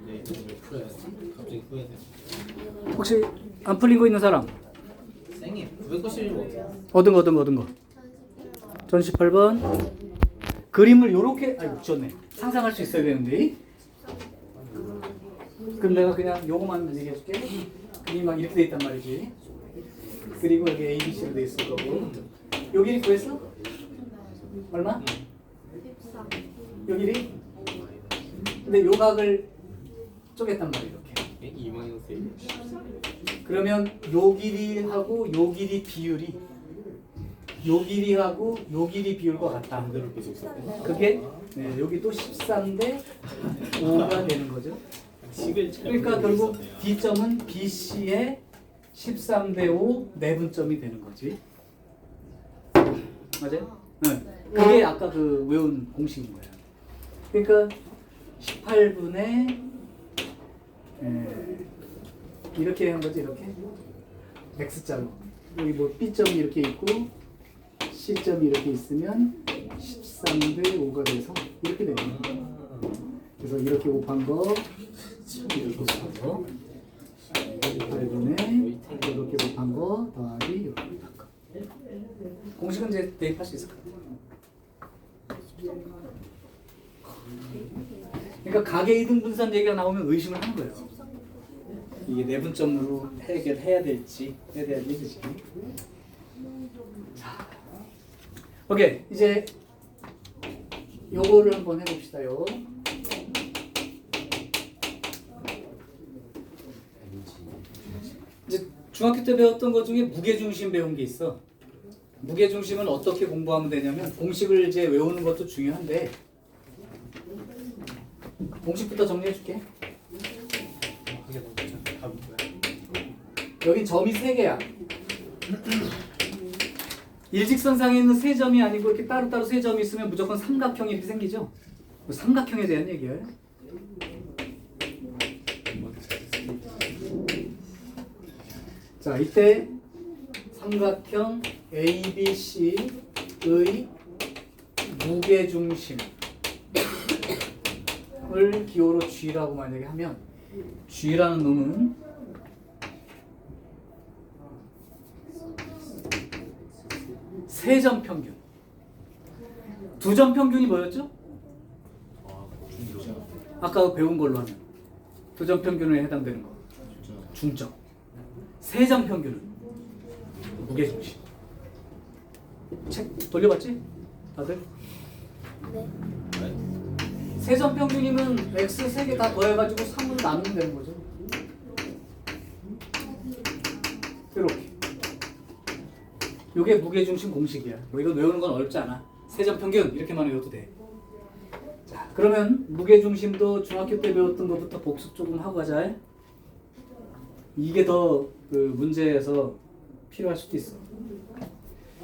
네, 이거 풀어야지. 갑자기 후회돼. 혹시 안 풀린 거 있는 사람? 쌩이 991번 얻은 거. 전 18번. 그림을 요렇게 좋네. 상상할 수 있어야 되는데. 그럼 내가 그냥 요거만 얘기해 줄게. 그림이 막 이렇게 돼 있단 말이지. 그리고 여기 A, B, C로 돼 있을 거고. 요 길이 구했어? 얼마? 요 길이? 근데 요 각을 쪼갰단 말이야, 이렇게. 2-1. 그러면 요 길이하고 요 길이 비율이 요 길이하고 요 길이 비율과 같다. 그게 네, 여기도 13대 5가 되는 거죠. 그러니까 결국 D점은 BC의 13대 5 내분점이 되는 거지. 맞아요? 네. 그게 아까 그 외운 공식인 거야. 그러니까 18분의 이렇게 한 거지, 이렇게. X자로. 여기 뭐 B점이 이렇게 있고 C점이 이렇게 있으면 13대 5가 돼서 이렇게 되는 거야. 그래서 이렇게 곱한 거, 이렇게 곱한 거, 18분의 이렇게 곱한 거 더하기 이렇게 곱한 거. 공식은 이제 대입할 수 있을 거야. 그러니까 가계 이등 분산 얘기가 나오면 의심을 하는 거예요. 이게 내분점으로 해결해야 될지 해야 될지. 자, 오케이. 이제 요거를 한번 해봅시다요. 이제 중학교 때 배웠던 것 중에 무게중심 배운 게 있어. 무게중심은 어떻게 공부하면 되냐면 공식을 이제 외우는 것도 중요한데 공식부터 정리해 줄게. 여긴 점이 3개야. 일직선상에 있는 3점이 아니고 이렇게 따로따로 3점이 있으면 무조건 삼각형이 이렇게 생기죠. 삼각형에 대한 얘기예요. 자, 이때 삼각형 ABC의 무게중심을 기호로 G라고 만약에 하면 G라는 놈은 세 점 평균. 2점 평균이 뭐였죠? 아까 배운 걸로 하면 2점 평균에 해당되는 거. 중점. 3점 평균은 무게중심. 책 돌려봤지? 다들? 네. 3점 평균이면 X 3개 다 더해가지고 3으로 나누면 되는 거죠. 이렇게. 요게 무게중심 공식이야. 뭐 이거 외우는 건 어렵지 않아. 3점 평균 이렇게만 외워도 돼. 자, 그러면 무게중심도 중학교 때 배웠던 것부터 복습 조금 하고 가자. 이게 더 그 문제에서 필요할 수도 있어.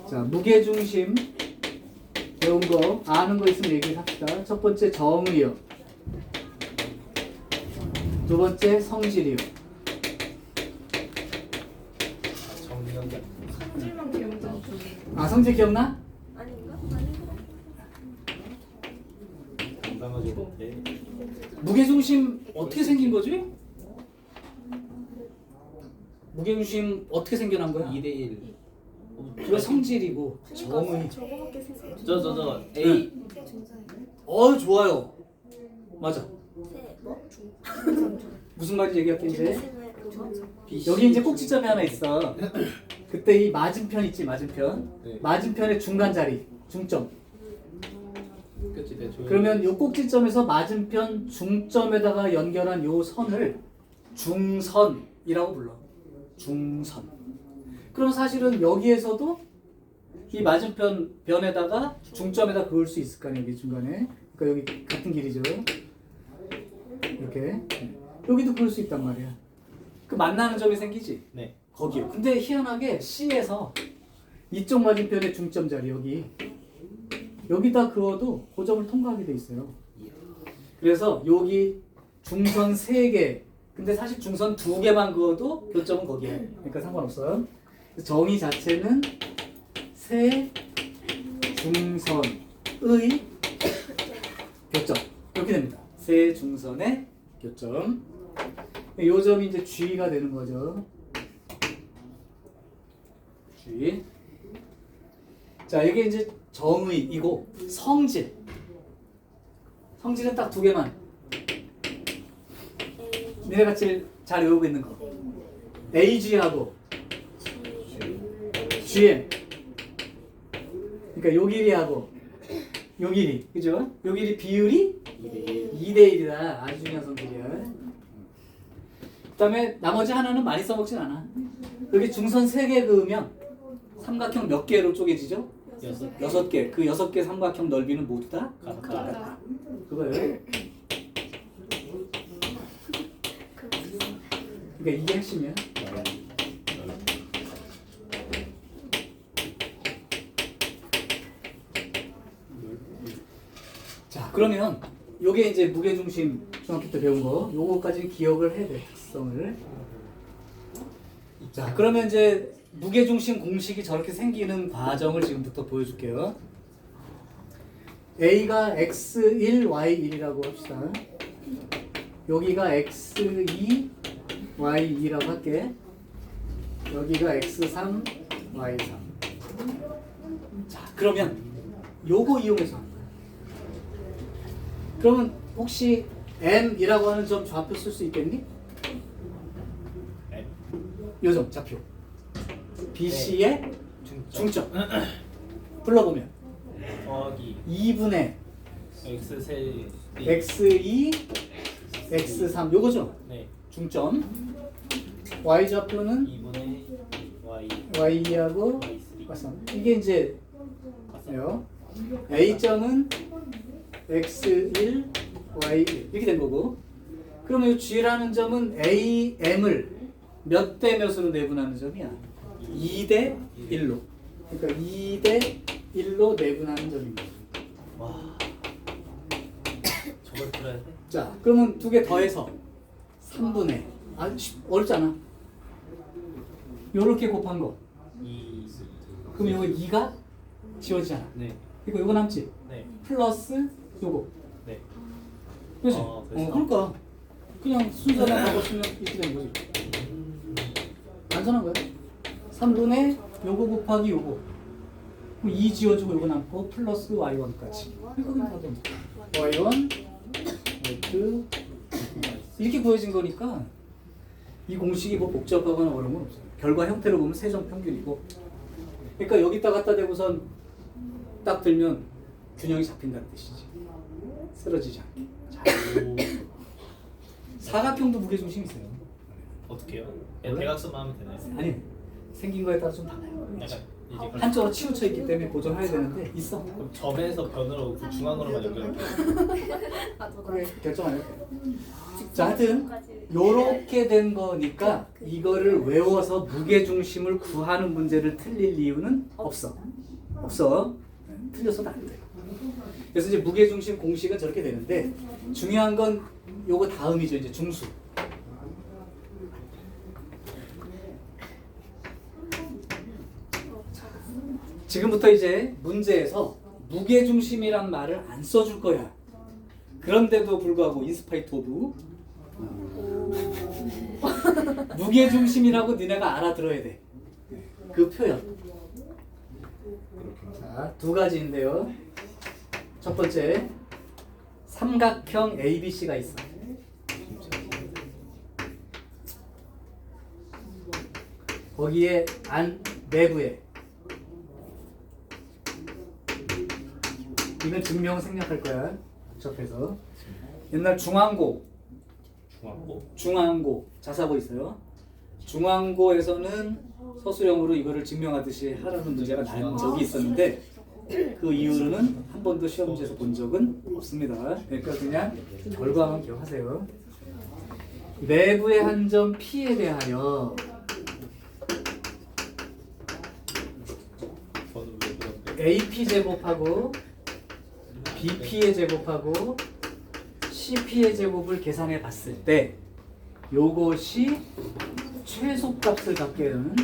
자, 무게중심 배운 거 아는 거 있으면 얘기합시다. 첫 번째 정의요. 두 번째 성질이요. 성질만 기억나? 아, 성질 기억나? 아닌가? 무게중심 어떻게 생긴 거지? 무게중심 어떻게 생겨난 거야? 2대1. 그거 성질이고 정의. 저거밖에 생각. 저 A. 좋아요. 맞아. 뭐? 무슨 말인지 얘기할게 이제. B, 여기 이제 꼭지점이 하나 있어. 그때 이 맞은편 있지, 맞은편. 네. 맞은편의 중간 자리, 중점. 그치, 네, 그러면 요 꼭지점에서 맞은편 중점에다가 연결한 요 선을 중선이라고 불러. 중선. 그럼 사실은 여기에서도 이 맞은편 변에다가 중점에다 그을 수 있을 거 아니야, 여기 중간에. 그러니까 여기 같은 길이죠. 이렇게. 여기도 그을 수 있단 말이야. 그 만나는 점이 생기지? 네. 거기요. 근데 희한하게 C에서 이쪽 맞은편의 중점 자리 여기다 그어도 그 점을 통과하게 돼 있어요. 그래서 여기 중선 3개. 근데 사실 중선 2개만 그어도 교점은 거기에. 그러니까 상관없어요. 정의 자체는 세 중선의 교점. 이렇게 됩니다. 세 중선의 교점. 요 점이 이제 G가 되는 거죠. G. 자, 이게 이제 정의이고 성질. 성질은 딱 두 개만. 니네가 제일 잘 외우고 있는 거. AG하고 GM. 그러니까 요 길이하고 요 길이. 그죠? 요 길이 비율이 2대1이다. 아주 중요한 성질이야. 그 다음에 나머지 하나는 많이 써먹진 않아. 여기 중선 3개 그으면 삼각형 몇 개로 쪼개지죠? 6개. 그 6개 삼각형 넓이는 모두 다 같다. 그거예요. 그러니까 이게 핵심이야. 자, 그러면 요게 이제 무게중심 중학교 때 배운 거 요거까지 기억을 해야 돼. 특성을. 자, 그러면 이제 무게중심 공식이 저렇게 생기는 과정을 지금부터 보여줄게요. A가 x1, y1이라고 합시다. 여기가 x2, y2라고 할게. 여기가 x3, y3. 자, 그러면 요거 이용해서 하는 거야. 그러면 혹시 M이라고 하는 점 좌표 쓸 수 있겠니? 요 점 좌표. BC의 중점. 불러보면 더하기 2분의 x3 x2, x3 요거죠? 네 중점. y 좌표는 2분의 y y하고 y3 y3. 이게 이제 요 A점은 x1, y1 이렇게 된 거고. 그러면 이 G라는 점은 AM을 몇 대 몇으로 내분하는 점이야? 2대 1로. 그러니까 2대 1로 내분하는 점입니다. 와 저걸 풀어야 돼? 자, 그러면 두 개 더해서 3분의 어렵잖아. 요렇게 곱한 거. 2 그럼 요거 2가 지워지잖아. 네 이거 요거 남지? 네 플러스 요거. 네 그렇지? 그래서? 그러니까 그냥 순서만 바꿨으면 이렇게 되는 거지. 간단한 거야. 3분의 요거 곱하기 요거. 그럼 2 지워주고 요거 남고 플러스 y1까지. 이거 그냥 다 됩니다. y1, y2 이렇게 구해진 거니까 이 공식이 뭐 복잡하거나 어려운 건 없어요. 결과 형태로 보면 세점 평균이고. 그러니까 여기다 갖다 대고선 딱 들면 균형이 잡힌다는 뜻이지. 쓰러지지 않게. 자, 사각형도 무게중심이 있어요. 어떻게요? 원래? 대각선만 하면 되나요? 아니, 생긴 거에 따라 좀 달라요. 약간 이제 그럼- 한쪽으로 치우쳐 있기 때문에 보존해야 되는데 있어. 그럼 점에서 변으로 그 중앙으로만 연결할게요. 그래, 결정 안 해도 돼요. 자, 하여튼 요렇게 된 거니까 이거를 외워서 무게중심을 구하는 문제를 틀릴 이유는 없어. 틀려서도 안 돼요. 그래서 이제 무게중심 공식은 저렇게 되는데 중요한 건 요거 다음이죠. 이제 중수. 지금부터 이제 문제에서 무게중심이란 말을 안 써줄 거야. 그런데도 불구하고 인스파이트 오브 무게중심이라고 니네가 알아들어야 돼. 그 표현. 자, 두 가지인데요. 첫 번째, 삼각형 ABC가 있어. 거기에 내부에 이건 증명 생략할 거야. 접해서 옛날 중앙고 자사고 있어요. 중앙고에서는 서술형으로 이거를 증명하듯이 하라는 문제가 나온 적이 있었는데 그 이후로는 한 번도 시험지에서 본 적은 없습니다. 그러니까 그냥 결과만 기억하세요. 내부의 한 점 P에 대하여 저는 왜 그런데? AP 제곱하고 BP의 제곱하고 CP의 제곱을 계산해 봤을 때 요것이 최소값을 갖게 되는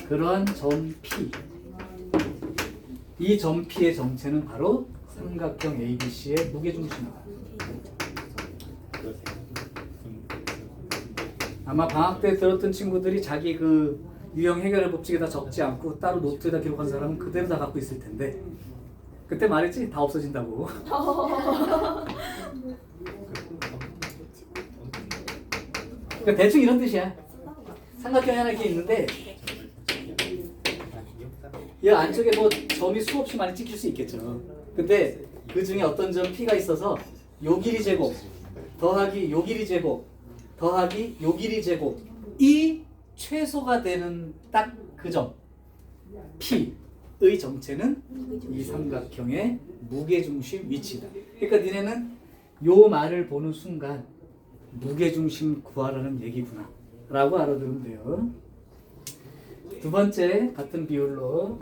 그러한 점 P. 이 점 P의 정체는 바로 삼각형 ABC의 무게중심이다. 아마 방학 때 들었던 친구들이 자기 그 유형 해결의 법칙에다 적지 않고 따로 노트에다 기록한 사람은 그대로 다 갖고 있을 텐데 그때 말했지? 다 없어진다고. 그러니까 대충 이런 뜻이야. 삼각형이 하나 이렇게 있는데 이 안쪽에 뭐 점이 수없이 많이 찍힐 수 있겠죠. 근데 그 중에 어떤 점 P가 있어서 요 길이 제곱 더하기 요 길이 제곱 더하기 요 길이 제곱이 최소가 되는 딱 그 점 P의 정체는 이 삼각형의 무게중심 위치다. 그러니까 니네는 요 말을 보는 순간 무게중심 구하라는 얘기구나 라고 알아두면 돼요. 두 번째 같은 비율로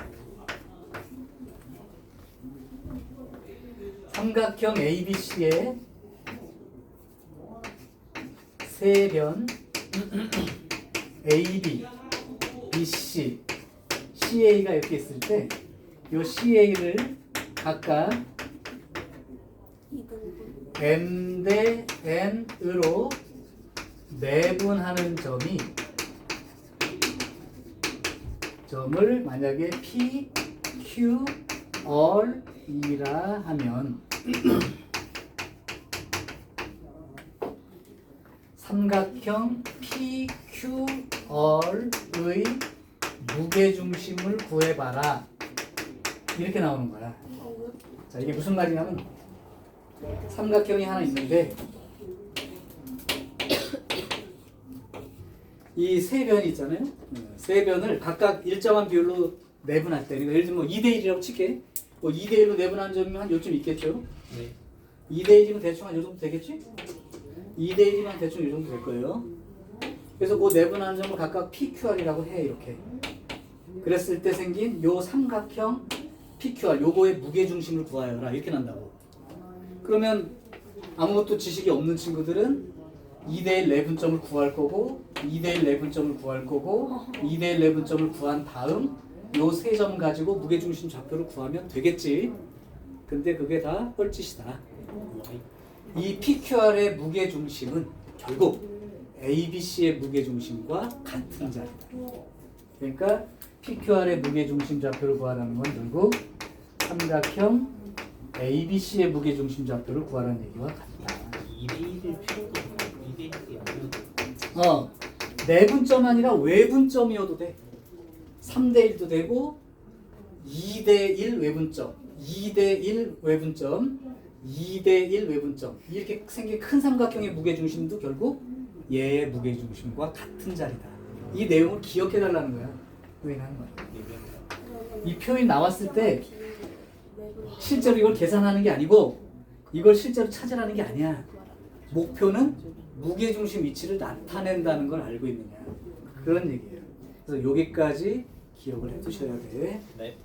삼각형 ABC의 세변 AB, BC, CA가 이렇게 있을 때 이 CA를 각각 M 대 N으로 내분하는 점을 만약에 P, Q, R이라 하면 삼각형 PQR의 무게중심을 구해봐라 이렇게 나오는 거야. 자, 이게 무슨 말이냐면 삼각형이 하나 있는데 이 세 변이 있잖아요. 세 변을 각각 일정한 비율로 내분할 때, 그러니까 예를 들면 2대1이라고 칠게. 뭐 2대1로 내분한 점이 한 요쯤 있겠죠. 네. 2대1이면 대충 한 요 정도 되겠지? 2대1이면 대충 요 정도 될 거예요. 그래서 그 내분한 점을 각각 PQR이라고 해, 이렇게. 그랬을 때 생긴 요 삼각형 PQR, 요거의 무게중심을 구하여라, 이렇게 난다고. 그러면 아무것도 지식이 없는 친구들은 2대1 내분점을 구할 거고 2대1 내분점을 구할 거고 2대1 내분점을 구한 다음 요 세 점 가지고 무게중심 좌표를 구하면 되겠지. 근데 그게 다 뻘짓이다. 이 PQR의 무게중심은 결국 ABC의 무게중심과 같은 자리다. 그러니까 PQR의 무게중심 좌표를 구하라는 건 결국 삼각형 ABC의 무게중심 좌표를 구하라는 얘기와 같다. 2대1을 필요도 2대1이 아니어도 내분점 아니라 외분점이어도 돼. 3대1도 되고 2대1 외분점, 2대1 외분점, 2대1 외분점 이렇게 생긴 큰 삼각형의 무게중심도 결국 얘의 무게중심과 같은 자리다. 이 내용을 기억해달라는 거야. 표현하는 거야. 이 표현이 나왔을 때 실제로 이걸 계산하는 게 아니고 이걸 실제로 찾으라는 게 아니야. 목표는 무게중심 위치를 나타낸다는 걸 알고 있느냐, 그런 얘기예요. 그래서 여기까지 기억을 해두셔야 돼. 네.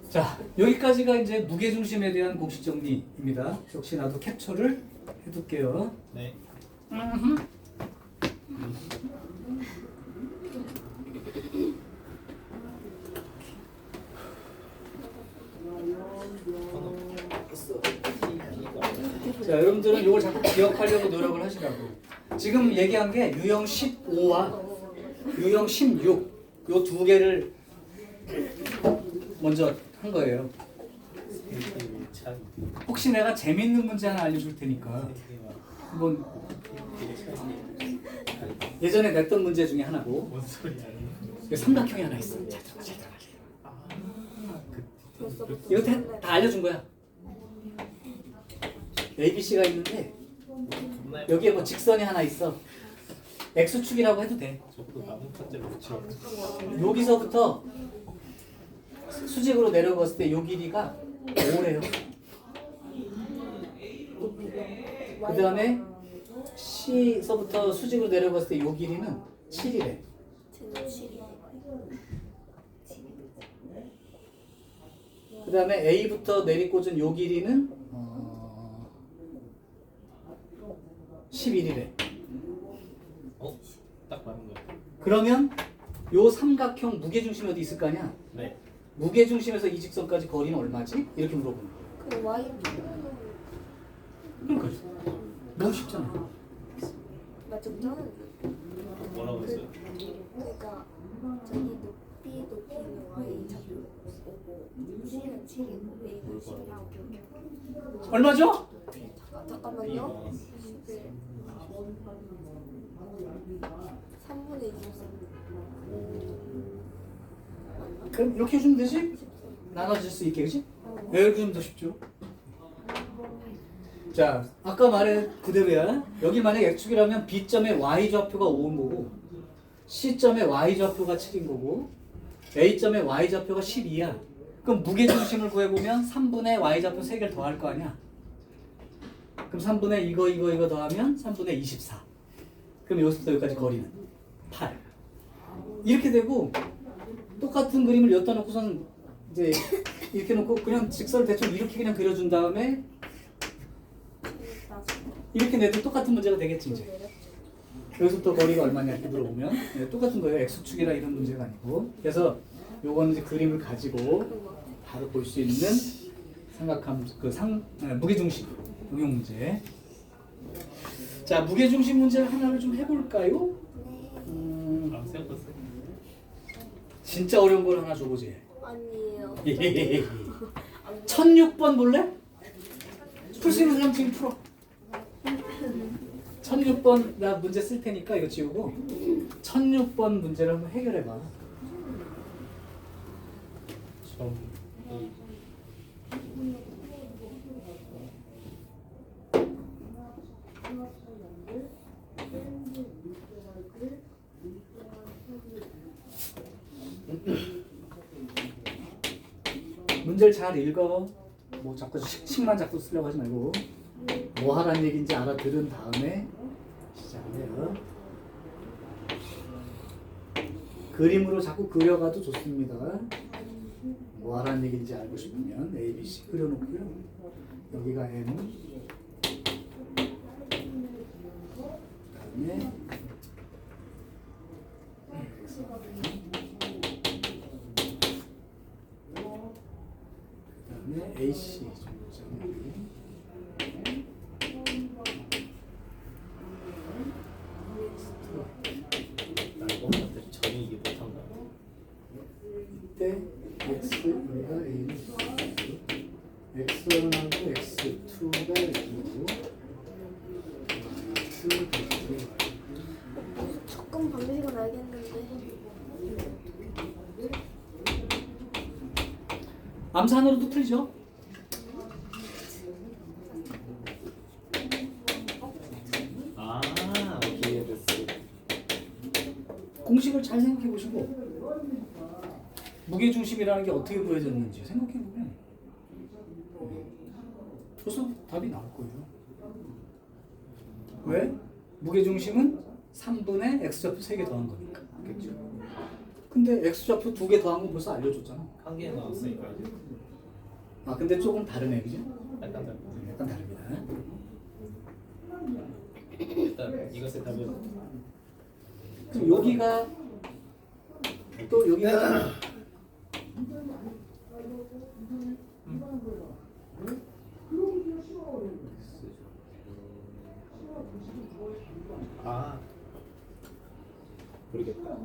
자, 여기까지가 이제 무게중심에 대한 공식 정리입니다. 역시 나도 캡처를 해둘게요. 네. 자, 여러분들은 이걸 자꾸 기억하려고 노력을 하시라고. 지금 얘기한 게 유형 15와 유형 16, 요 두 개를 먼저 한 거예요. 혹시 내가 재밌는 문제 하나 알려줄 테니까 한번 예전에 냈던 문제 중에 하나고, 뭔 소리야? 삼각형이 하나 있어. 잘 들어가, 잘 들어가. 이거 다 알려준 거야. ABC가 있는데 여기에 뭐 직선이 하나 있어. X축이라고 해도 돼. 저도 나무 탓째로 붙여. 여기서부터 수직으로 내려갔을 때 요 길이가 5래요. 그 다음에 C서부터 수직으로 내려갔을 때 요 길이는 7이래. 그 다음에 A부터 내리꽂은 요 길이는 11이래. 딱 맞는 거야. 그러면 요 삼각형 무게중심이 어디 있을 거 아니야? 네. 무게중심에서 이 직선까지 거리는 얼마지? 이렇게 물어보는 거야. 그 Y 그러니까 너무 쉽잖아. 맞췄잖아. 뭐라고 했어요? 그러니까 저기 높이는 Y 좌표 오고 C는 7이고 A는 10이고. 얼마죠? 잠깐만요. 3분의 23. 그럼 이렇게 해주면 되지? 나눠질 수 있게, 그지? 이렇게 하면 더 쉽죠. 자, 아까 말한 그대로야. 여기 만약 X축이라면 B점의 Y좌표가 5인 거고 C점의 Y좌표가 7인 거고 A점의 Y좌표가 12야. 그럼 무게중심을 구해보면 3분의 Y좌표 3개를 더할 거 아니야. 그럼 3분의 이거 더하면 3분의 24. 그럼 여기서부터 여기까지 거리는 8. 이렇게 되고 똑같은 그림을 여기다 놓고선 이제 이렇게 놓고 그냥 직선을 대충 이렇게 그냥 그려준 다음에 이렇게 내도 똑같은 문제가 되겠지 이제. 여기서부터 거리가 얼마냐 이렇게 물어보면 네, 똑같은 거예요. X축이라 이런 문제가 아니고. 그래서 요거는 이제 그림을 가지고 바로 볼 수 있는 삼각함 무게중심 응용 문제. 자, 무게중심 문제를 하나를 좀 해볼까요? 아, 생각했어요. 진짜 어려운 걸 하나 줘보지. 아니에요. 1006번 볼래? 풀 수 있는 사람 지금 풀어. 1006번 나 문제 쓸 테니까 이거 지우고 1006번 문제를 한번 해결해봐. 좀 문제를 잘 읽어. 뭐 자꾸 식만 자꾸 쓰려고 하지 말고 뭐 하라는 얘기인지 알아들은 다음에 시작해요. 그림으로 자꾸 그려가도 좋습니다. 뭐 하라는 얘기인지 알고 싶으면 A, B, C 그려놓고요. 여기가 M, 그다음에 그다음에 AC 나 이거한테 전혀 이게 못한 거야. 이때 X가 A는 X1하고 X2가 2고 접근 방식은 알겠는데. 암산으로도 틀리죠? 아, 이해됐어. 공식을 잘 생각해 보시고 무게중심이라는 게 어떻게 구해졌는지 생각해 보면 벌써 답이 나올 거예요. 왜? 무게중심은 3분의 X좌표 3개 더한 거니까. 그렇죠? 근데 X좌표 2개 더한 건 벌써 알려줬잖아. 한 개 나왔으니까 이제 아 근데 조금 다르네, 그죠? 약간 더 약간 다릅니다. 일단 이것의 답은 그럼 여기가 또 여기가 아 모르겠다.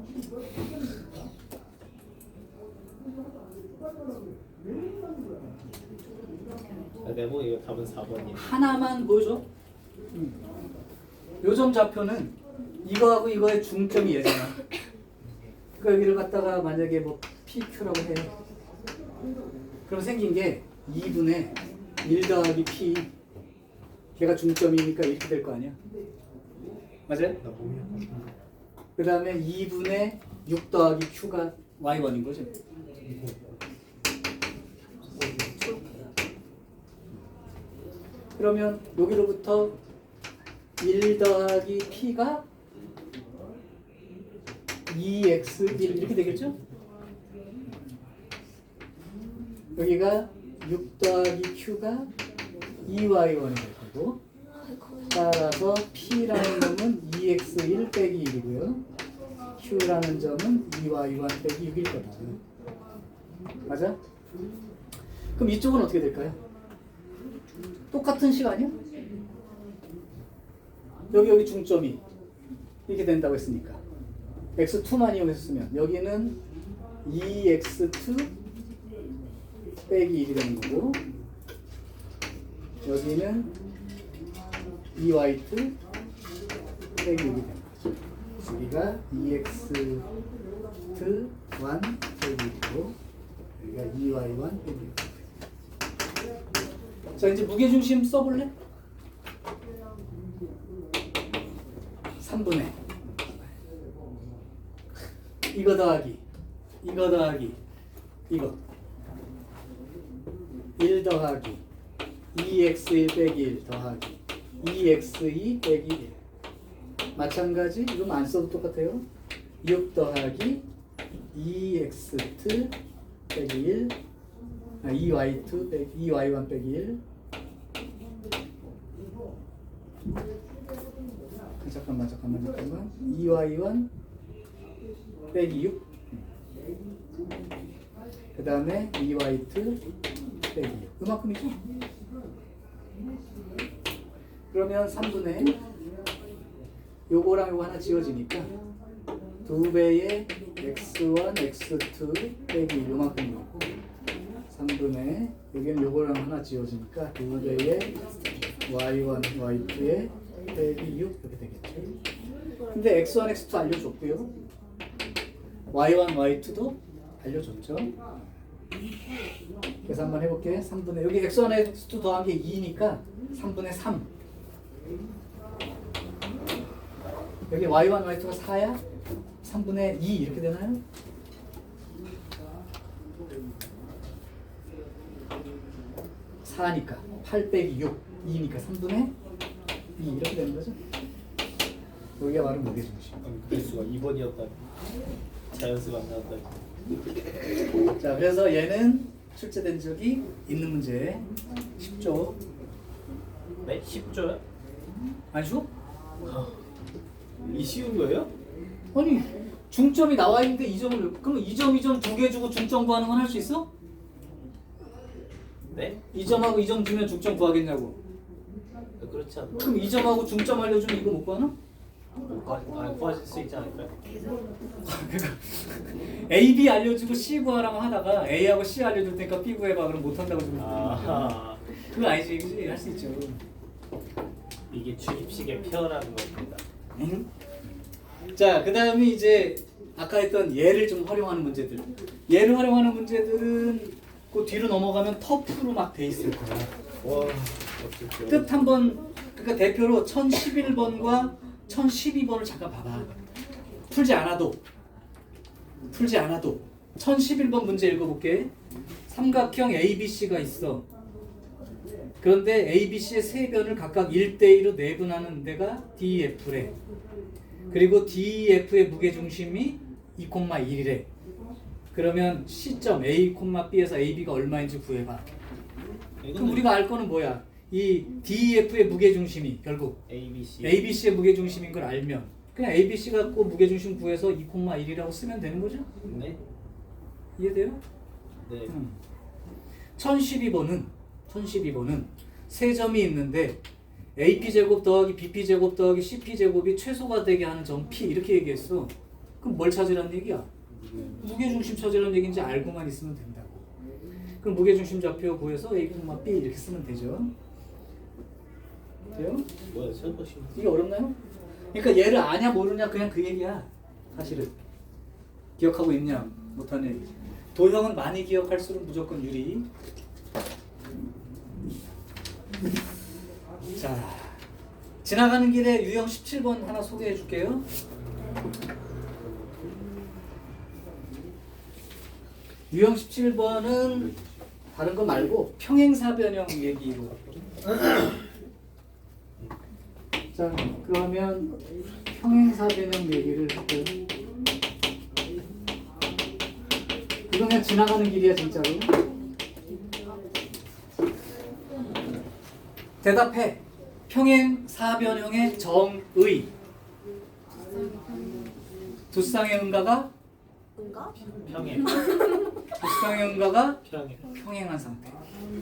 네모 이거 답은 4번이야. 하나만 보여줘. 요점 좌표는 이거하고 이거의 중점이 얘잖아. 그러니까 여기를 갖다가 만약에 뭐 PQ라고 해. 그럼 생긴 게 2분의 1 더하기 P. 걔가 중점이니까 이렇게 될 거 아니야. 맞아요? 나 몸이 약간 그 다음에 2분의 6 더하기 Q가 Y1인 거죠. 그러면 여기로부터 1 더하기 P가 2x1 이렇게 되겠죠? 여기가 6 더하기 Q가 2y1이 될 거고 따라서 P라는 놈은 2x1 빼기 1이고요. Q라는 점은 2y1 빼기 6일 거다. 맞아? 그럼 이쪽은 어떻게 될까요? 똑같은 식 아니야? 여기 중점이 이렇게 된다고 했으니까 x2만 이용했으면 여기는 2x2 빼기 1이 되는 거고 여기는 2y2 빼기 6이 되는 거죠. 여기가 2x2 1 빼기 1이고 여기가 2y1 빼기 6. 자 이제 무게중심 써볼래? 3분의 이거 더하기 이거 더하기 이거 1 더하기 2x1 빼기 1 더하기 2x2 빼기 1 마찬가지 이거 안 써도 똑같아요. 6 더하기 2x2 빼기 1 2y2 빼기 2y1 빼기 1 잠깐만 2y1 빼기 6 그 다음에 2y2 빼기 6 그만큼이죠? 그러면 3분의 요거랑 요거 하나 지워지니까 2배의 x1 x2 빼기 1 요만큼이고 3분의 여기는 요거랑 하나 지워지니까 2배의 y1 y2의 빼기 6 이렇게 되겠죠. 근데 x1 x2 알려줬고요. y1 y2도 알려줬죠. 그래서 한번 해볼게. 3분의 여기 x1 x2 더한 게 2니까 3분의 3 여기 y1 y2가 4야? 3분의 2 이렇게 되나요? (4니까) 8 빼기 6 2니까 3분의 2 이렇게 되는 거죠. 여기가 바로 무게중심. 그수가 2번이었다. 자연수가 안 나왔다. 자, 그래서 얘는 출제된 적이 있는 문제 10조. 네? 10조요? 안 쉬워? 이 쉬운 거예요? 아니 중점이 나와 있는데 이 점을 그럼 이 점 두 개 주고 중점 구하는 건 할 수 있어? 네? 이 점하고 이 점 주면 중점 구하겠냐고. 그렇지 않나? 그럼 이 점하고 중점 알려주면 이거 못 구하나? 구하실 수 있지 않을까요? A, B 알려주고 C 구하라고 하다가 A하고 C 알려줄 테니까 B 구해봐 그럼 못한다고 좀 그거 아니지 그치? 할 수 있죠. 이게 주입식의 페어라는 겁니다. 자, 그 다음에 이제 아까 했던 얘를 좀 활용하는 문제들. 얘를 활용하는 문제들은 그 뒤로 넘어가면 터프로 막 돼 있을 거야. 와, 어떻게 뜻 한번 그러니까 대표로 1011번과 1012번을 잠깐 봐봐. 풀지 않아도 1011번 문제 읽어볼게. 삼각형 ABC가 있어. 그런데 ABC의 세 변을 각각 1대1로 내분하는 데가 DEF래. 그리고 DEF의 무게중심이 2,1이래. 그러면 C점 A, B에서 AB가 얼마인지 구해봐. 그럼 우리가 알 거는 뭐야? 이 DEF의 무게중심이 결국 ABC의 무게중심인 걸 알면 그냥 ABC 갖고 무게중심 구해서 2,1이라고 쓰면 되는 거죠? 네. 이해돼요? 네. 1012번은 세 점이 있는데 AP제곱 더하기 BP제곱 더하기 CP제곱이 최소가 되게 하는 점 P 이렇게 얘기했어. 그럼 뭘 찾으라는 얘기야? 무게중심 찾으라는 얘기인지 알고만 있으면 된다고. 그럼 무게중심 좌표 구해서 A, B 이렇게 쓰면 되죠. 돼요? 뭐야, 설거지. 이게 어렵나요? 그러니까 얘를 아냐 모르냐 그냥 그 얘기야. 사실은 기억하고 있냐 못하냐 얘기지. 도형은 많이 기억할수록 무조건 유리. 자, 지나가는 길에 유형 17번 하나 소개해 줄게요. 유형 17번은 다른 거 말고 평행사변형 얘기로. 자, 그러면 평행사변형 얘기를 할게요. 이건 그냥 지나가는 길이야 진짜로. 대답해. 평행사변형의 정의. 두 쌍의 응가가 뭔가? 평행. 두 쌍의 응가가 평행. 평행한 상태.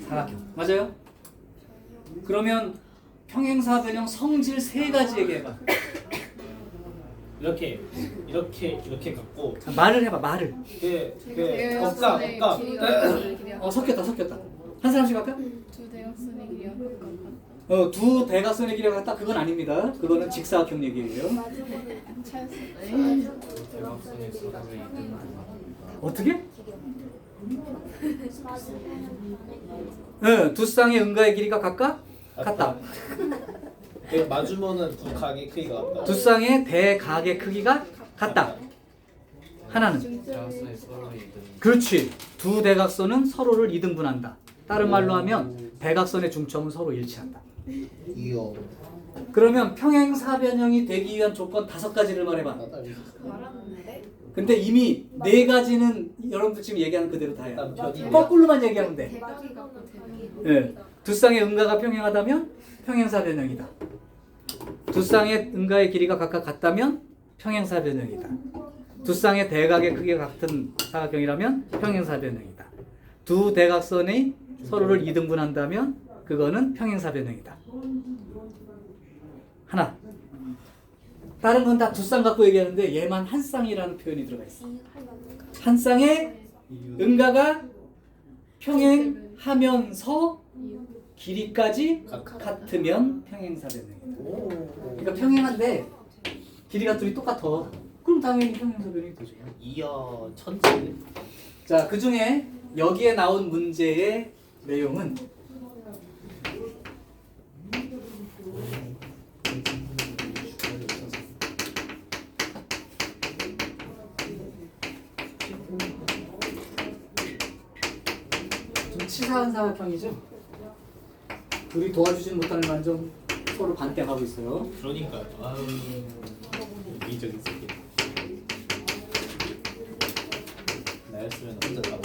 사각형. 맞아요? 그러면 평행사변형 성질 세 가지 얘기해봐. 이렇게 갖고 말을 해봐. 말을. 억각. 섞였다. 한 사람씩 할까? 두 대각선의 길이가 두 대각선의 길이가 같다. 그건 아닙니다. 그거는 직사각형 얘기예요. 마주보는 차였어요. 마주 대각선의 길이가 어떻게? 마주보는 두 쌍의 응가의 길이가 같다. 마주보는 두 각의 크기가 같다. 두 쌍의 대각의 크기가 같다. 하나는 대각선이 서로 이등. 그렇지. 두 대각선은 서로를 이등분한다. 다른 말로 하면 대각선의 중점은 서로 일치한다. 이요. 그러면 평행사변형이 되기 위한 조건 5가지를 말해봐. 말하는데 근데 이미 4가지는 여러분들 지금 얘기하는 그대로 다야. 일단 변이. 거꾸로만 얘기하면 돼. 대각이 같고 대각이 예. 두 쌍의 응가가 평행하다면 평행사변형이다. 두 쌍의 응가의 길이가 각각 같다면 평행사변형이다. 두 쌍의 대각의 크기가 같은 사각형이라면 평행사변형이다. 두 대각선이 서로를 이등분한다면 그거는 평행사변형이다. 하나. 다른 건 다 두 쌍 갖고 얘기하는데 얘만 한 쌍이라는 표현이 들어가 있어. 한 쌍의 응가가 평행하면서 길이까지 같으면 평행사변형이다. 그러니까 평행한데 길이가 둘이 똑같아. 그럼 당연히 평행사변형이 되죠. 이야 천재. 자, 그 중에 여기에 나온 문제의 내용은 좀 치사한 사각형이죠. 둘이 도와주진 못하는 만점 서로 반대하고 있어요. 그러니까요. 아유 이기적인 새끼. 나였으면 혼자 다 먹어.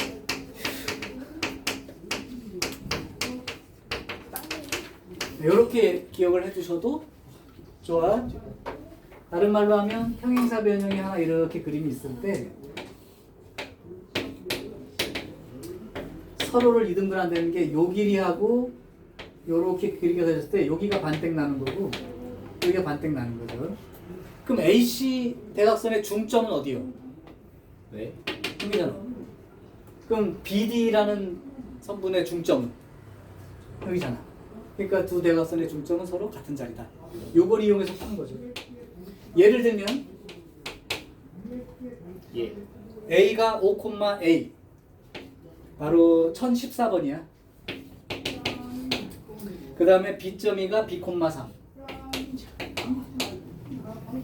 이렇게 기억을 해두셔도 좋아. 다른 말로 하면 평행사변형이 하나 이렇게 그림이 있을 때 서로를 이등분한다는 게 요 길이하고 요렇게 길이가 되었을 때 여기가 반땡 나는 거고 여기가 반땡 나는 거죠. 그럼 AC 대각선의 중점은 어디요? 네. 여기잖아. 그럼 BD라는 선분의 중점은 여기잖아. 그러니까 두 대각선의 중점은 서로 같은 자리다. 요걸 이용해서 푸는 거죠. 예를 들면 예. A가 5,A 바로 1014번이야. 그 다음에 B점이가 B,3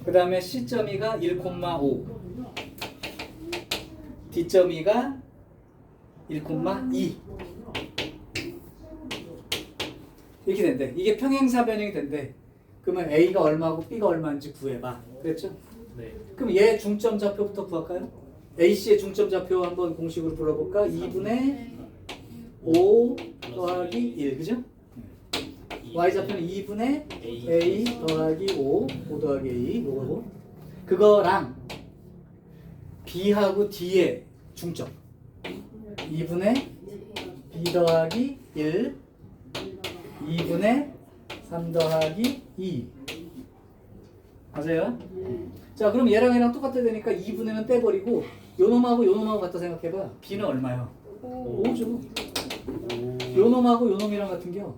그 다음에 C점이가 1,5 D점이가 1,2 이렇게 된대. 이게 평행사변형이 된대. 그러면 A가 얼마고 B가 얼마인지 구해봐. 그랬죠? 네. 그럼 얘 중점 좌표부터 구할까요? AC의 중점 좌표 한번 공식으로 불러볼까? 2분의 5 더하기 1, 그죠? Y좌표는 2분의 A 더하기 5 더하기 A 요거고 그거랑 B하고 D의 중점 2분의 B 더하기 1 2분의 3 더하기 2 맞아요? 자 그럼 얘랑 얘랑 똑같아야 되니까 2분의는 떼버리고 요놈하고 요놈하고 같다 생각해봐. B는 얼마요? 5죠. 요놈하고 요놈이랑 같은겨.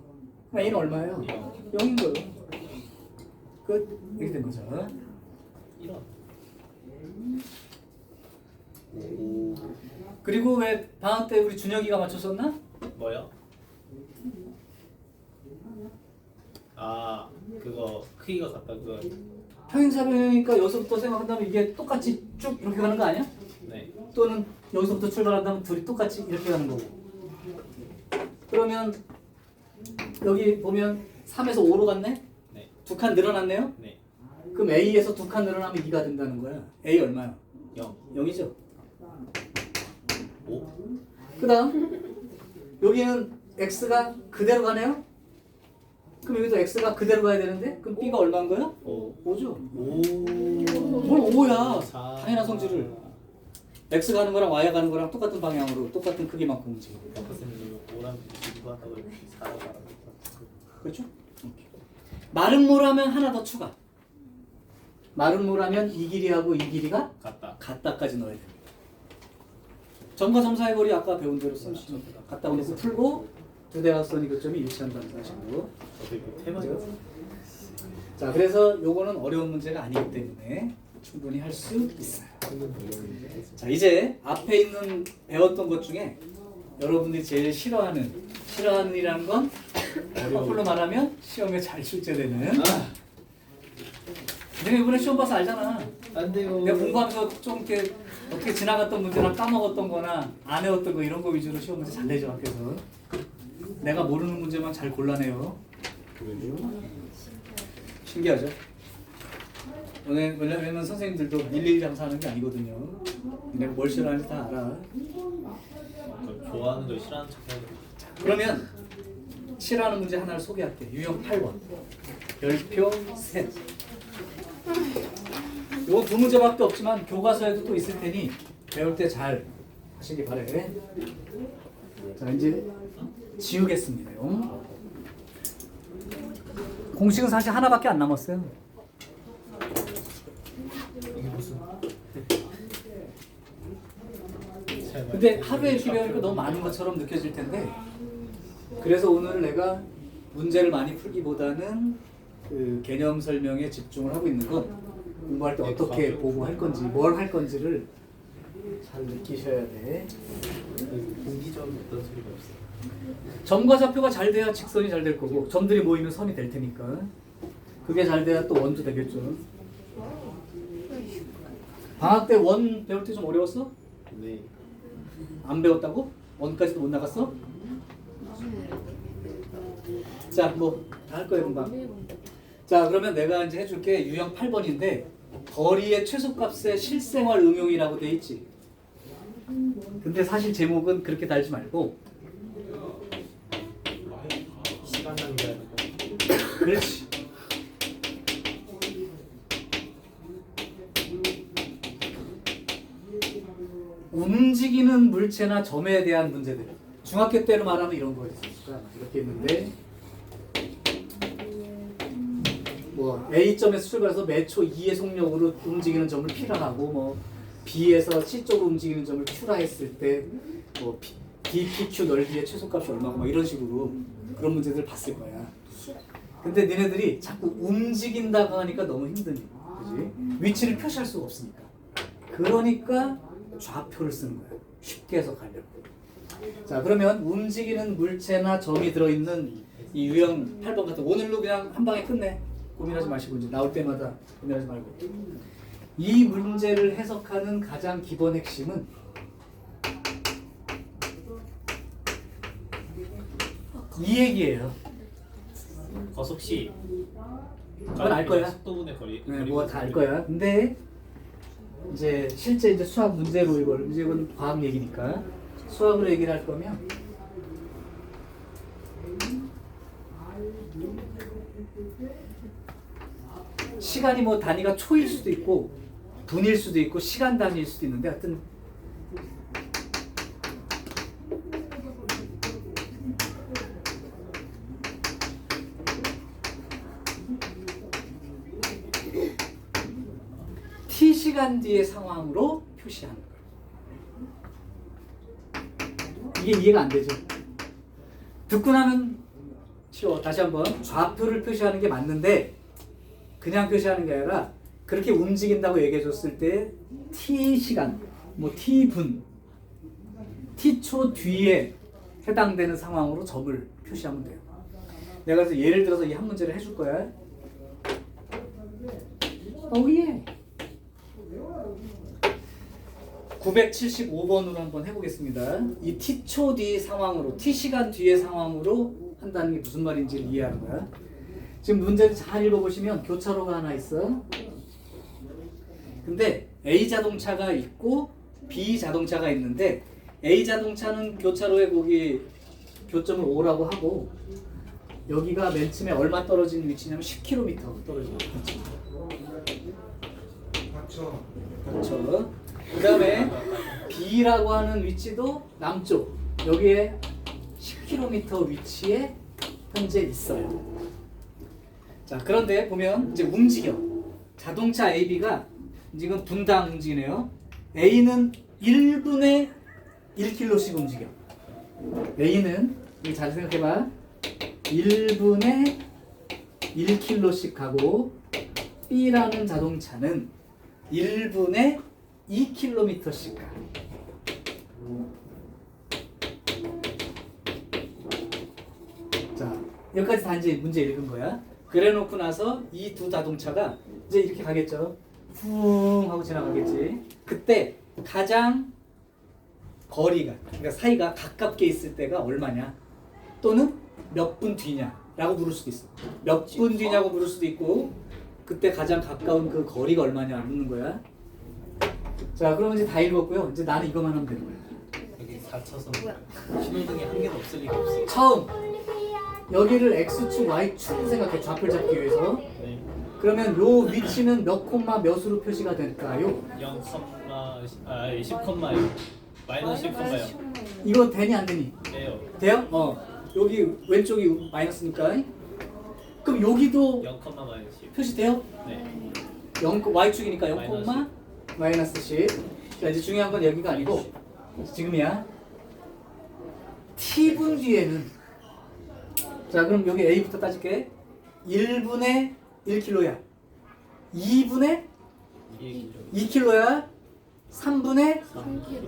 그럼 A는 얼마예요? 0인 거예요. 끝. 이렇게 된 거죠. 이런. 그리고 왜 방학 때 우리 준혁이가 맞췄었나? 뭐요? 아 그거 크기가 같다 그거. 평행사변형이니까 여기서부터 생각한다면 이게 똑같이 쭉 이렇게 가는 거 아니야? 네. 또는 여기서부터 출발한다면 둘이 똑같이 이렇게 가는 거고. 그러면 여기 보면 3에서 5로 갔네? 네. 두 칸 늘어났네요? 네. 그럼 A에서 두 칸 늘어나면 2가 된다는 거야. A 얼마요? 0. 0이죠. 5. 그 다음 여기는 X가 그대로 가네요? 그럼 여기도 X가 그대로 가야 되는데 그럼 B가 얼마인 거예요? 5. 5죠. 오. 뭘 5야? 사. 당연한 성질을. X 가는 거랑 Y 가는 거랑 똑같은 방향으로 똑같은 크기만큼 움직여. 선생님 오랑 비교하다가 이렇게 4가 말하는 그렇죠? 오케이. 마른 모라면 하나 더 추가. 마른 모라면 이 길이하고 이 길이가 같다. 같다까지 넣어야 됩니다. 점과 점 사이 거리 아까 배운 대로 쓰시면 돼요. 같다고 놓고 풀고 두 대각선이 교점이 일치한다는 사실로. 어떻게 그 테마가 자, 그래서 요거는 어려운 문제가 아니기 때문에 충분히 할 수 있어요. 자, 이제 앞에 있는 배웠던 것 중에 여러분들이 제일 싫어하는이라는 건 거꾸로 말하면 시험에 잘 출제되는. 내가 이번에 시험 봐서 알잖아. 안 돼요. 내가 공부하면서 좀 이렇게 어떻게 지나갔던 문제나 까먹었던 거나 안 외웠던 거 이런 거 위주로 시험 문제 잘 내죠, 학교에서. 내가 모르는 문제만 잘 골라내요. 신기하죠? 왜냐면 선생님들도 일일이 장사하는 게 아니거든요. 내가 뭘 싫어하는지 다 알아. 좋아하는 걸 싫어하는 척 해야 돼. 그러면 싫어하는 문제 하나를 소개할게. 유형 8번. 별표 셋. 요거 두 문제밖에 없지만 교과서에도 또 있을 테니 배울 때 잘 하시기 바래. 자, 이제 지우겠습니다요. 공식은 사실 하나밖에 안 남았어요. 이게 무슨? 근데 하루에 이렇게 배우니까 너무 많은 것처럼 느껴질 텐데, 그래서 오늘 내가 문제를 많이 풀기보다는 그 개념 설명에 집중을 하고 있는 건 공부할 때 어떻게 보고 할 건지, 뭘 할 건지를 잘 느끼셔야 돼. 공기적인 어떤 소리가 없어. 점과 좌표가 잘 돼야 직선이 잘 될 거고, 점들이 모이면 선이 될 테니까. 그게 잘 돼야 또 원도 되겠죠. 방학 때 원 배울 때 좀 어려웠어? 네. 안 배웠다고? 원까지도 못 나갔어? 자, 뭐 다 할 거예요 금방. 자, 그러면 내가 이제 해줄게. 유형 8번인데 거리의 최소값의 실생활 응용이라고 돼 있지. 근데 사실 제목은 그렇게 달지 말고. 시간 낭비하는 거. 그렇지. 움직이는 물체나 점에 대한 문제들. 중학교 때로 말하면 이런 거였으니까 이렇게 있는데, 뭐 A점에서 출발해서 매초 2의 속력으로 움직이는 점을 P라 하고, 뭐 B에서 C 쪽으로 움직이는 점을 Q라 했을 때 뭐 DPQ 넓이의 최소값이 얼마고 막 이런 식으로 그런 문제들 봤을 거야. 근데 니네들이 자꾸 움직인다고 하니까 너무 힘드니, 그지? 위치를 표시할 수가 없으니까. 그러니까 좌표를 쓰는 거야. 쉽게 해석하려고. 자, 그러면 움직이는 물체나 점이 들어있는 이 유형 8번 같은, 오늘로 그냥 한 방에 끝내. 고민하지 마시고 이제 나올 때마다 고민하지 말고. 이 문제를 해석하는 가장 기본 핵심은 이 얘기예요. 거속시. 그건 알 거야. 속도분의 거리. 네, 뭐 다 알 거야. 근데 이제 실제 이제 수학 문제로 이건 과학 얘기니까 수학으로 얘기를 할 거면 시간이 뭐 단위가 초일 수도 있고 분일 수도 있고 시간 단위일 수도 있는데, 하여튼 t 시간 뒤의 상황으로 표시하는 거예요. 이게 이해가 안 되죠? 듣고 나면 쉬워. 다시 한번. 좌표를 표시하는 게 맞는데 그냥 표시하는 게 아니라 그렇게 움직인다고 얘기해 줬을 때 t 시간, 뭐 t분, t초 뒤에 해당되는 상황으로 점을 표시하면 돼요. 내가 그래서 예를 들어서 이 한 문제를 해줄 거야. 오예. 975번으로 한번 해보겠습니다. 이 t초 뒤 상황으로, t시간 뒤의 상황으로 한다는 게 무슨 말인지를 이해하는 거야. 지금 문제를 잘 읽어보시면 교차로가 하나 있어. 근데 A 자동차가 있고 B 자동차가 있는데, A 자동차는 교차로에 거기 교점을 O라고 하고, 여기가 맨 처음에 얼마 떨어진 위치냐면 10km 떨어진 위치. 그렇죠. 그 다음에 B라고 하는 위치도 남쪽 여기에 10km 위치에 현재 있어요. 자, 그런데 보면 이제 움직여. 자동차 AB가 지금 분당 움직이네요. A는 1분에 1km씩 움직여. A는 잘 생각해봐. 1분에 1km씩 가고 B라는 자동차는 1분에 2km씩 가. 자, 여기까지 다 이제 문제 읽은 거야. 그래 놓고 나서 이 두 자동차가 이제 이렇게 가겠죠. 쿵 하고 지나가겠지. 그때 가장 거리가, 그러니까 사이가 가깝게 있을 때가 얼마냐? 또는 몇 분 뒤냐라고 물을 수도 있어. 몇 분 뒤냐고 물을 수도 있고, 그때 가장 가까운 그 거리가 얼마냐 묻는 거야. 자, 그러면 이제 다 읽었고요. 이제 나는 이것만 하면 되는 거야. 여기 4차선 신호등이 한 개는 없을 리가 없어. 처음 여기를 x축, y축 생각해. 좌표를 잡기 위해서. 네. 그러면 요 위치는 몇 콤마 몇으로 표시가 될까요? 0, 10, 마이너스 10,0. 이거 되니 안 되니? 네요. 돼요? 여기 왼쪽이 마이너스니까. 그럼 여기도 0, 마이너스 10. 표시돼요? 네. 0, y축이니까 0, 마이너스 마이너스 10. 자, 이제 중요한 건 여기가 아니고 지금이야. t분 뒤에는, 자, 그럼 여기 a부터 따질게. 1분에 1km야. 2분에 2km야. 3분에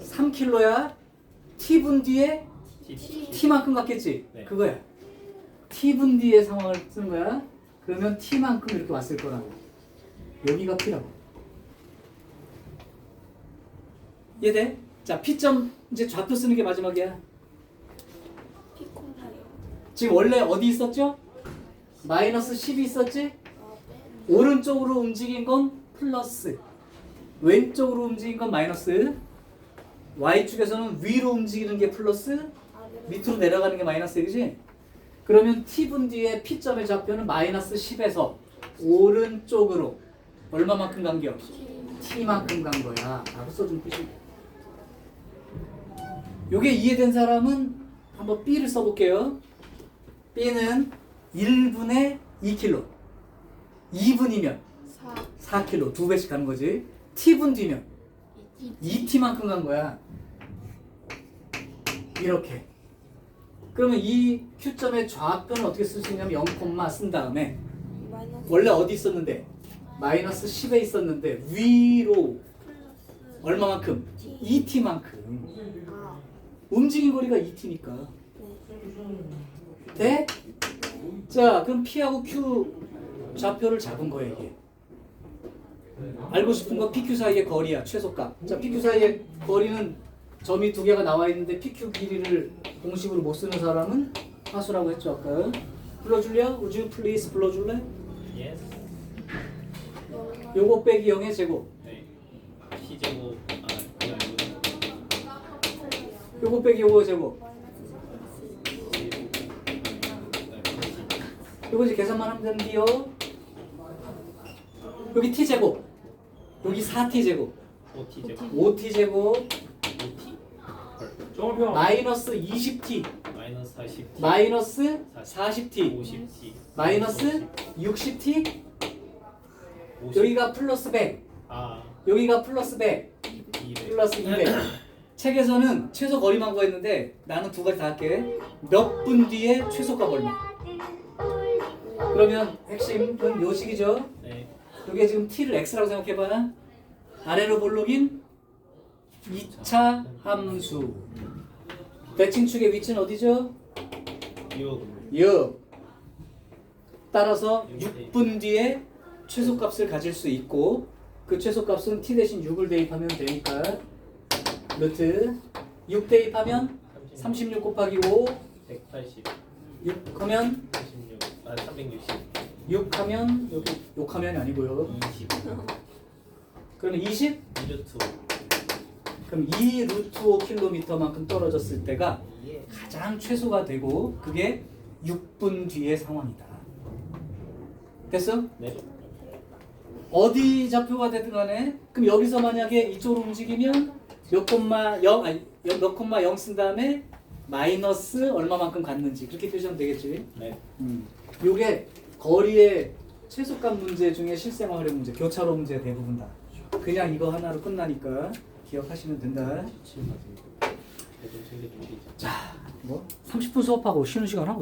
3km야. t분 뒤에 t만큼 갔겠지? 네. 그거야. t분 뒤의 상황을 쓰는 거야. 그러면 t만큼 이렇게 왔을 거라고. 여기가 p라고. 이해돼? 자, p점 이제 좌표 쓰는 게 마지막이야. 피콘사요. 지금 원래 어디 있었죠? 마이너스 10이 있었지? 오른쪽으로 움직인 건 플러스, 왼쪽으로 움직인 건 마이너스. y축에서는 위로 움직이는 게 플러스, 밑으로 내려가는 게 마이너스, 그지? 그러면 t분 뒤에 p점의 좌표는 마이너스 10에서 오른쪽으로 얼마만큼 간겨? t만큼 간 거야 라고 써준 뜻이. 요게 이해된 사람은 한번 b를 써볼게요. b는 1분에 2km, 2분이면 4km, 2배씩 가는 거지. t분 뒤면 2t만큼 간 거야. 이렇게. 그러면 이 Q점의 좌표는 어떻게 쓸 수 있냐면 0, 쓴 다음에 원래 어디 있었는데? 마이너스 10에 있었는데 위로 얼마만큼? 2t만큼. 움직인 거리가 2t니까. 돼? 자, 그럼 P하고 Q 좌표를 잡은 거예요, 이게. 알고 싶은 거 PQ 사이의 거리야, 최소값. 자, PQ 사이의 거리는 점이 두 개가 나와 있는데 PQ 길이를 공식으로 못 쓰는 사람은 하수라고 했죠, 아까. 불러줄래? Would you please 불러줄래? Yes. 요거 빼기 0의 제곱. 네. P제곱. 그게 아니고 요거 빼기 요거 제곱. 요거 이제 계산만 하면 되는데요. 여기 t제곱. 여기 4t제곱. 5T제곱. 5t제곱. 5T. 마이너스 20t. 마이너스 40T. 마이너스 40t. 50T. 마이너스 60t. 50. 여기가 플러스 100. 여기가 플러스 100. 200. 플러스 200. 책에서는 최소 거리만 구했는데 나는 두 가지 다 할게. 몇 분 뒤에 최소값 얼마? 그러면 핵심은 요 식이죠. 네. 이게 지금 t를 x라고 생각해봐. 아래로 볼록인 2차 함수. 대칭축의 위치는 어디죠? 6. 6. 따라서 6분 뒤에 최소값을 가질 수 있고 그 최소값은 t 대신 6을 대입하면 되니까 루트 6 대입하면 36 곱하기 5 180. 6 하면 36. 360. 6 하면 여기 6 하면이 아니고요. 20. 그러면 20? 2루트. 그럼 2 루트 5km만큼 떨어졌을 때가 가장 최소가 되고 그게 6분 뒤의 상황이다. 됐어? 네. 어디 좌표가 되든 간에 그럼 여기서 만약에 이쪽으로 움직이면 몇 콤마 0, 아니 몇 콤마 0 쓴 다음에 마이너스 얼마만큼 갔는지 그렇게 표시하면 되겠지. 네. 요게 거리의 최소값 문제 중에 실생활의 문제, 교차로 문제 대부분 다. 그냥 이거 하나로 끝나니까 기억하시면 된다. 치침 맞은 거. 해도 챙겨주시죠. 자, 뭐 30분 수업하고 쉬는 시간 하고